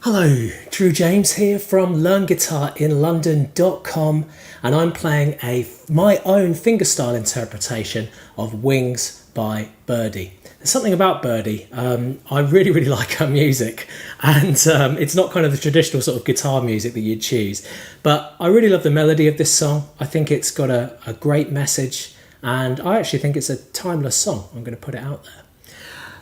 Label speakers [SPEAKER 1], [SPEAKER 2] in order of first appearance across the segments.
[SPEAKER 1] Hello, Drew James here from LearnGuitarInLondon.com, and I'm playing my own fingerstyle interpretation of Wings by Birdy. There's something about Birdy, I really like her music, and it's not kind of the traditional sort of guitar music that you'd choose, but I really love the melody of this song. I think it's got a great message, and I actually think it's a timeless song. I'm going to put it out there.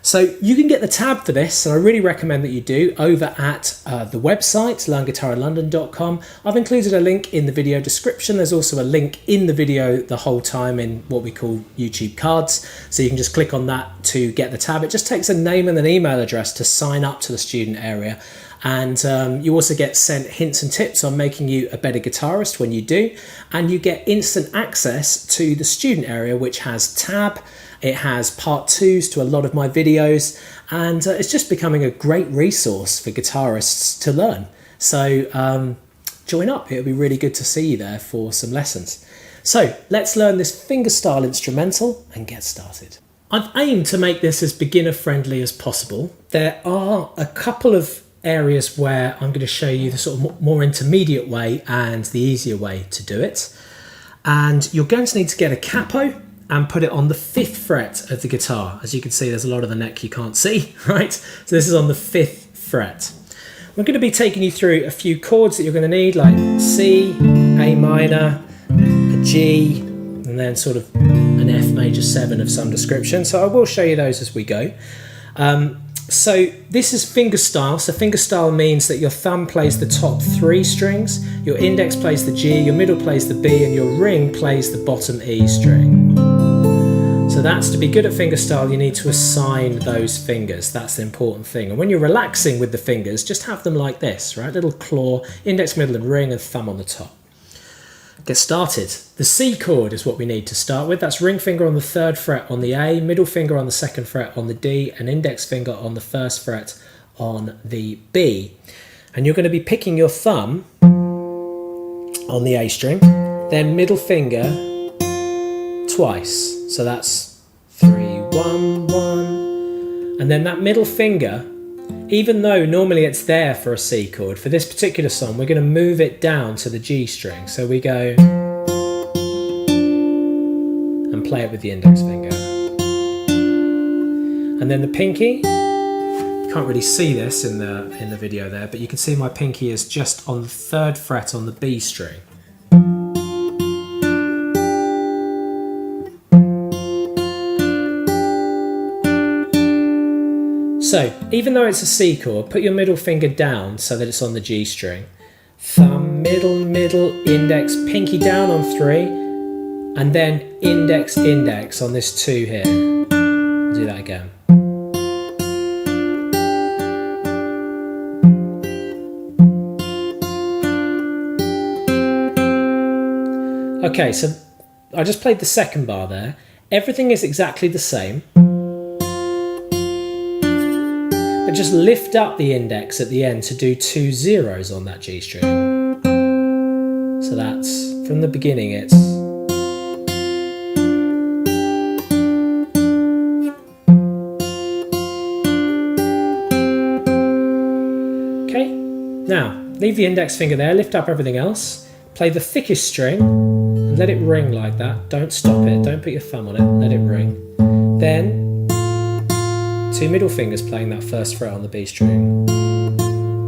[SPEAKER 1] So you can get the tab for this, and I really recommend that you do, over at the website, LearnGuitarInLondon.com. I've included a link in the video description. There's also a link in the video the whole time in what we call YouTube cards. So you can just click on that to get the tab. It just takes a name and an email address to sign up to the student area. And you also get sent hints and tips on making you a better guitarist when you do. And you get instant access to the student area, which has tab. It has part 2s to a lot of my videos, and it's just becoming a great resource for guitarists to learn. So join up, it'll be really good to see you there for some lessons. So let's learn this fingerstyle instrumental and get started. I've aimed to make this as beginner friendly as possible. There are a couple of areas where I'm going to show you the sort of more intermediate way and the easier way to do it. And you're going to need to get a capo and put it on the 5th fret of the guitar. As you can see, there's a lot of the neck you can't see, right? So this is on the 5th fret. We're going to be taking you through a few chords that you're going to need, like C, A minor, a G, and then sort of an F major 7 of some description. So I will show you those as we go. So this is fingerstyle. So fingerstyle means that your thumb plays the top 3 strings, your index plays the G, your middle plays the B, and your ring plays the bottom E string. So that's, to be good at fingerstyle, you need to assign those fingers. That's the important thing. And when you're relaxing with the fingers, just have them like this, right? Little claw, index, middle, and ring, and thumb on the top. Get started. The C chord is what we need to start with. That's ring finger on the 3rd fret on the A, middle finger on the 2nd fret on the D, and index finger on the 1st fret on the B. And you're going to be picking your thumb on the A string, then middle finger twice. So that's 3, 1, 1. And then that middle finger, even though normally it's there for a C chord, for this particular song, we're going to move it down to the G string. So we go and play it with the index finger. And then the pinky, you can't really see this in the video there, but you can see my pinky is just on the 3rd fret on the B string. So, even though it's a C chord, put your middle finger down so that it's on the G string. Thumb, middle, middle, index, pinky down on 3, and then index, index on this 2 here. I'll do that again. Okay, so I just played the 2nd bar there. Everything is exactly the same. But just lift up the index at the end to do 2 zeros on that G string. So that's, from the beginning, it's... Okay, now, leave the index finger there, lift up everything else, play the thickest string, and let it ring like that. Don't stop it, don't put your thumb on it, let it ring. Then, 2 middle fingers playing that 1st fret on the B string.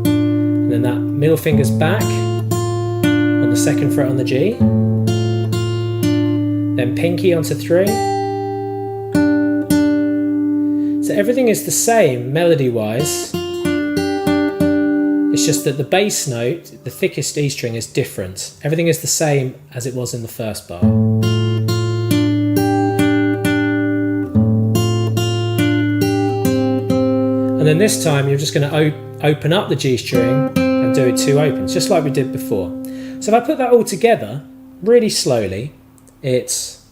[SPEAKER 1] And then that middle finger's back on the 2nd fret on the G. Then pinky onto 3. So everything is the same melody-wise. It's just that the bass note, the thickest E string, is different. Everything is the same as it was in the 1st bar. And then this time you're just going to open up the G string and do it 2 opens, just like we did before. So if I put that all together, really slowly, it's...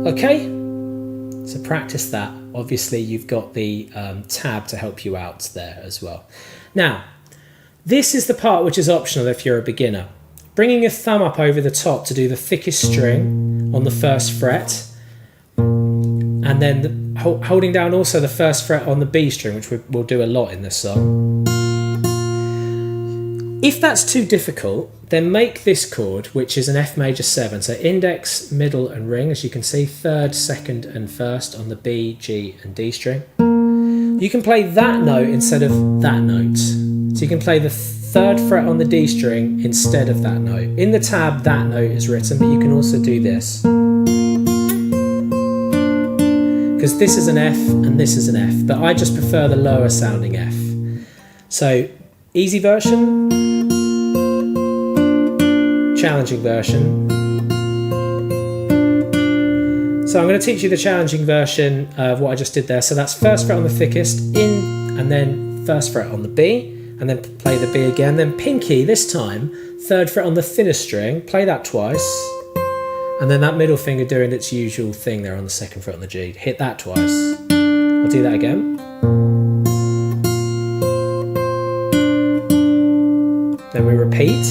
[SPEAKER 1] Okay, So practice that. Obviously you've got the tab to help you out there as well. Now, this is the part which is optional if you're a beginner. Bringing your thumb up over the top to do the thickest string on the first fret, and then holding down also the first fret on the B string, which we'll do a lot in this song. If that's too difficult, then make this chord, which is an F major 7. So index, middle and ring, as you can see, third, second and first on the B, G and D string. You can play that note instead of that note. So you can play the third fret on the D string instead of that note. In the tab, that note is written, but you can also do this. Because this is an F and this is an F, but I just prefer the lower sounding F. So, easy version, challenging version. So I'm going to teach you the challenging version of what I just did there. So that's first fret on the thickest, in, and then first fret on the B, and then play the B again, then pinky this time, third fret on the thinnest string, play that twice, and then that middle finger doing its usual thing there on the second fret on the G, hit that twice. I'll do that again. Then we repeat.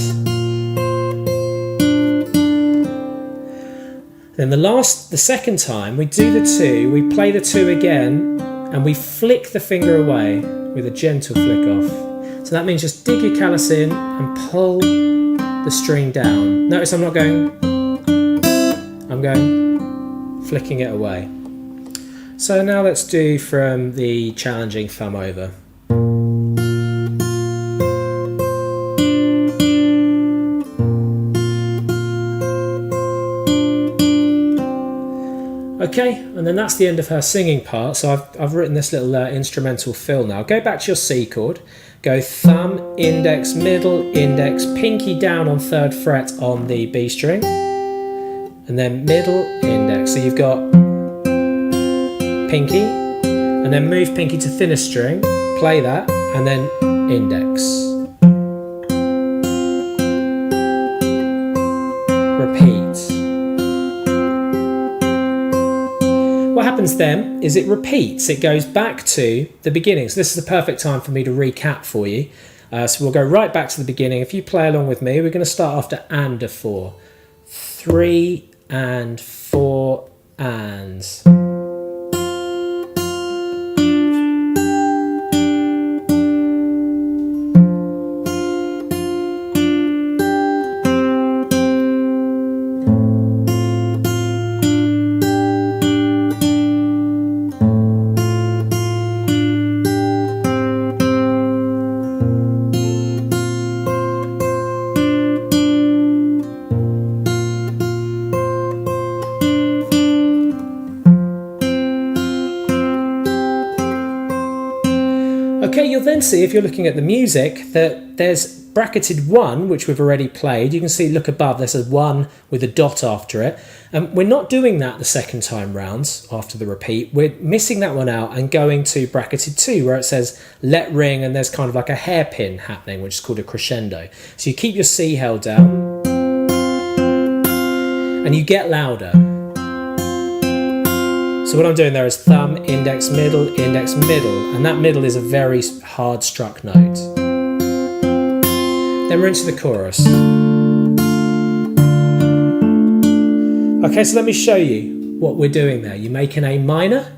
[SPEAKER 1] Then the second time, we do the 2, we play the 2 again, and we flick the finger away with a gentle flick off. So that means just dig your callus in and pull the string down. Notice I'm not going, I'm going flicking it away. So now let's do from the challenging thumb over. Okay, and then that's the end of her singing part. So I've written this little instrumental fill now. Go back to your C chord. Go thumb, index, middle, index, pinky down on third fret on the B string. And then middle, index. So you've got pinky, and then move pinky to thinnest string, play that, and then index. Repeat. What happens then is it repeats, it goes back to the beginning. So this is the perfect time for me to recap for you. So we'll go right back to the beginning. If you play along with me, we're going to start after and a 4. 3 and 4 ands. Okay, you'll then see, if you're looking at the music, that there's bracketed 1, which we've already played. You can see, look above, there's a 1 with a dot after it. We're not doing that the second time round after the repeat. We're missing that one out and going to bracketed 2, where it says let ring, and there's kind of like a hairpin happening, which is called a crescendo. So you keep your C held down and you get louder. So what I'm doing there is thumb, index, middle, and that middle is a very hard struck note. Then we're into the chorus. Okay, so let me show you what we're doing there. You make an A minor,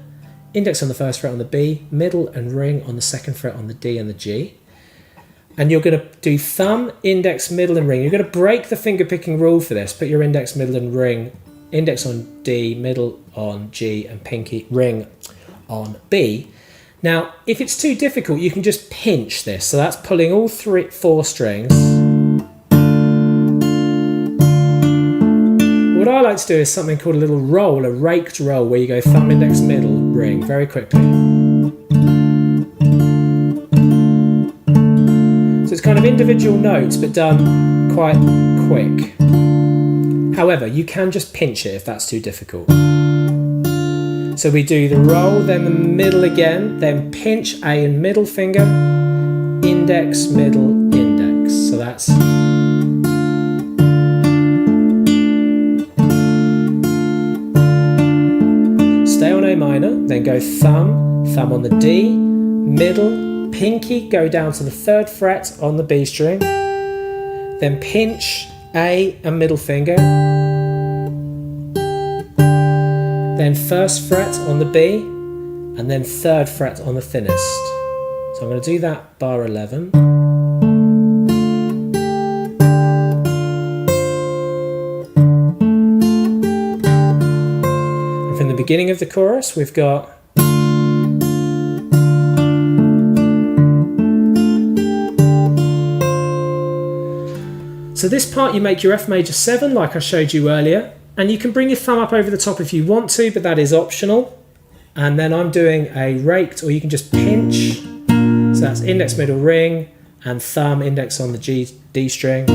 [SPEAKER 1] index on the first fret on the B, middle and ring on the second fret on the D and the G. And you're going to do thumb, index, middle and ring. You're going to break the finger picking rule for this. Put your index, middle and ring, index on D, middle on G and pinky ring on B. Now, if it's too difficult, you can just pinch this. So that's pulling all 4 strings. What I like to do is something called a little roll, a raked roll, where you go thumb, index, middle, ring, very quickly. So it's kind of individual notes, but done quite quick. However, you can just pinch it if that's too difficult. So we do the roll, then the middle again, then pinch A and middle finger, index, middle, index. So that's... Stay on A A minor, then go thumb, thumb on the D, middle, pinky, go down to the 3rd fret on the B string, then pinch A and middle finger, then 1st fret on the B, and then 3rd fret on the thinnest. So I'm going to do that bar 11. And from the beginning of the chorus, we've got so this part you make your F major 7 like I showed you earlier, and you can bring your thumb up over the top if you want to, but that is optional. And then I'm doing a raked, or you can just pinch. So that's index, middle, ring, and thumb, index on the D string,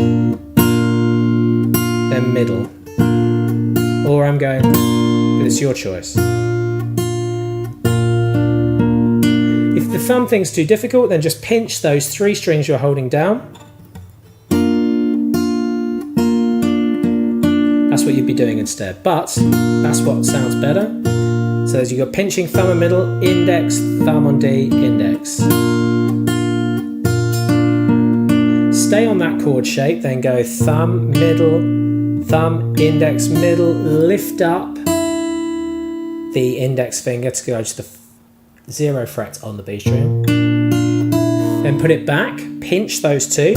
[SPEAKER 1] then middle. Or I'm going, but it's your choice. If the thumb thing's too difficult, then just pinch those 3 strings you're holding down. That's what you'd be doing instead, but that's what sounds better. So as you've got pinching, thumb and middle, index, thumb on D, index. Stay on that chord shape, then go thumb, middle, thumb, index, middle, lift up the index finger to go to the 0 fret on the B string. Then put it back, pinch those 2,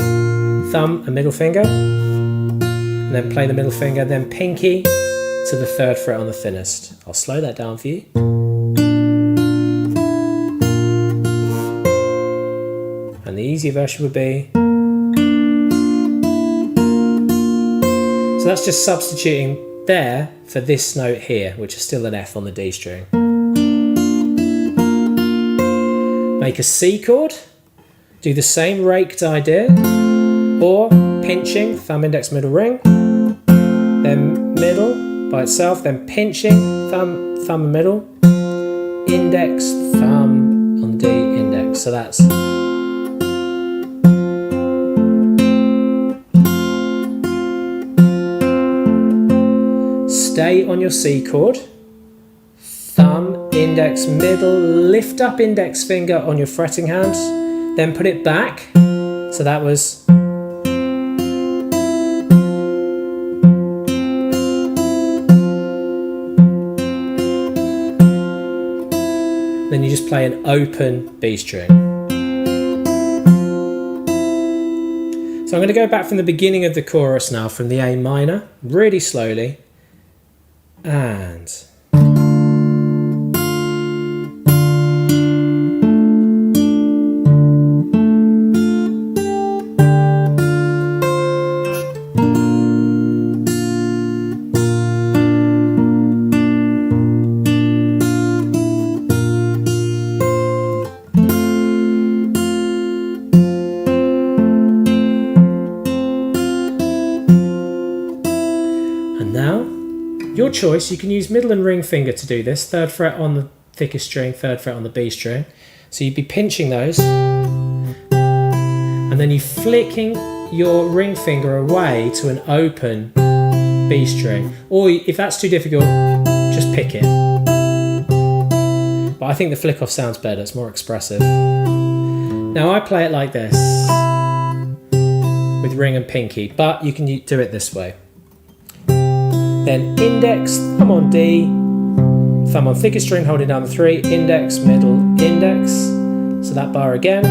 [SPEAKER 1] thumb and middle finger, and then play the middle finger, then pinky to the 3rd fret on the thinnest. I'll slow that down for you. And the easier version would be. So that's just substituting there for this note here, which is still an F on the D string. Make a C chord, do the same raked idea, or pinching, thumb, index, middle, ring, then middle by itself, then pinching, thumb, thumb and middle, index, thumb on D, index. So that's stay on your C chord, thumb, index, middle, lift up index finger on your fretting hand, then put it back. So that was then you just play an open B string. So I'm going to go back from the beginning of the chorus now, from the A minor, really slowly, and now, your choice, you can use middle and ring finger to do this, 3rd fret on the thickest string, 3rd fret on the B string. So you'd be pinching those, and then you flicking your ring finger away to an open B string. Or if that's too difficult, just pick it. But I think the flick off sounds better, it's more expressive. Now I play it like this, with ring and pinky, but you can do it this way. Then index, thumb on D, thumb on thickest string, holding down the 3, index, middle, index. So that bar again.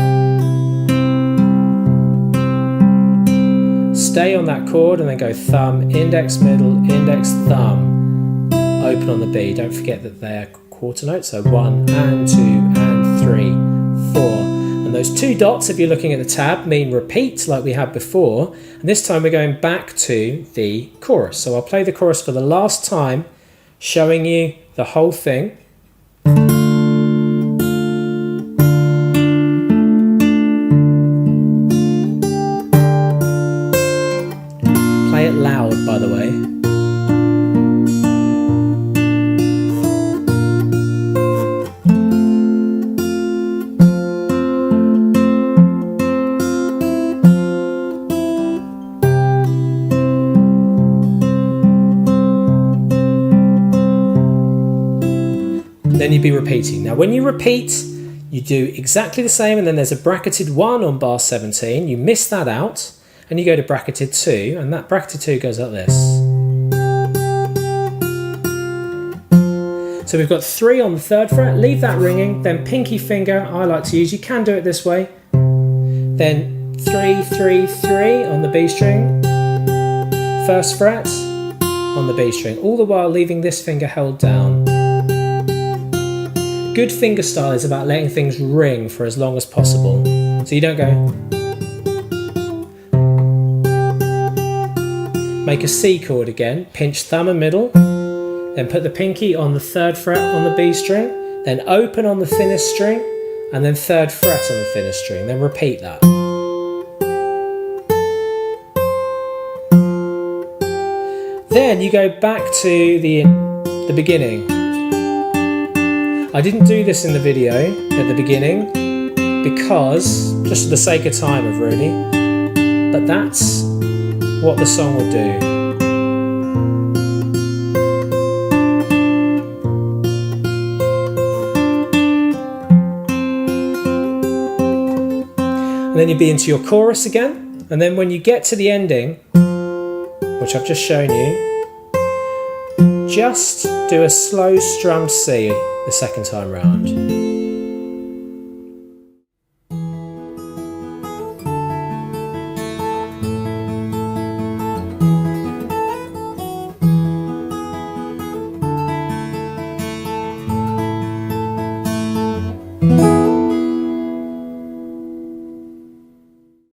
[SPEAKER 1] Stay on that chord and then go thumb, index, middle, index, thumb. Open on the B. Don't forget that they're quarter notes, so 1 and 2 and 3, 4. And those 2 dots, if you're looking at the tab, mean repeat like we had before. And this time we're going back to the chorus. So I'll play the chorus for the last time, showing you the whole thing. Play it loud, by the way. then you'd be repeating. Now when you repeat, you do exactly the same, and then there's a bracketed 1 on bar 17. You miss that out, and you go to bracketed 2, and that bracketed 2 goes like this. So we've got 3 on the 3rd fret, leave that ringing, then pinky finger, I like to use, you can do it this way, then 3, 3, 3 on the B string, 1st fret on the B string, all the while leaving this finger held down. Good fingerstyle is about letting things ring for as long as possible. So you don't go. Make a C chord again, pinch thumb and middle, then put the pinky on the 3rd fret on the B string, then open on the thinnest string, and then 3rd fret on the thinnest string, then repeat that. Then you go back to the beginning. I didn't do this in the video at the beginning because, just for the sake of time of really, but that's what the song would do. And then you'd be into your chorus again, and then when you get to the ending, which I've just shown you, just do a slow strummed C the second time round.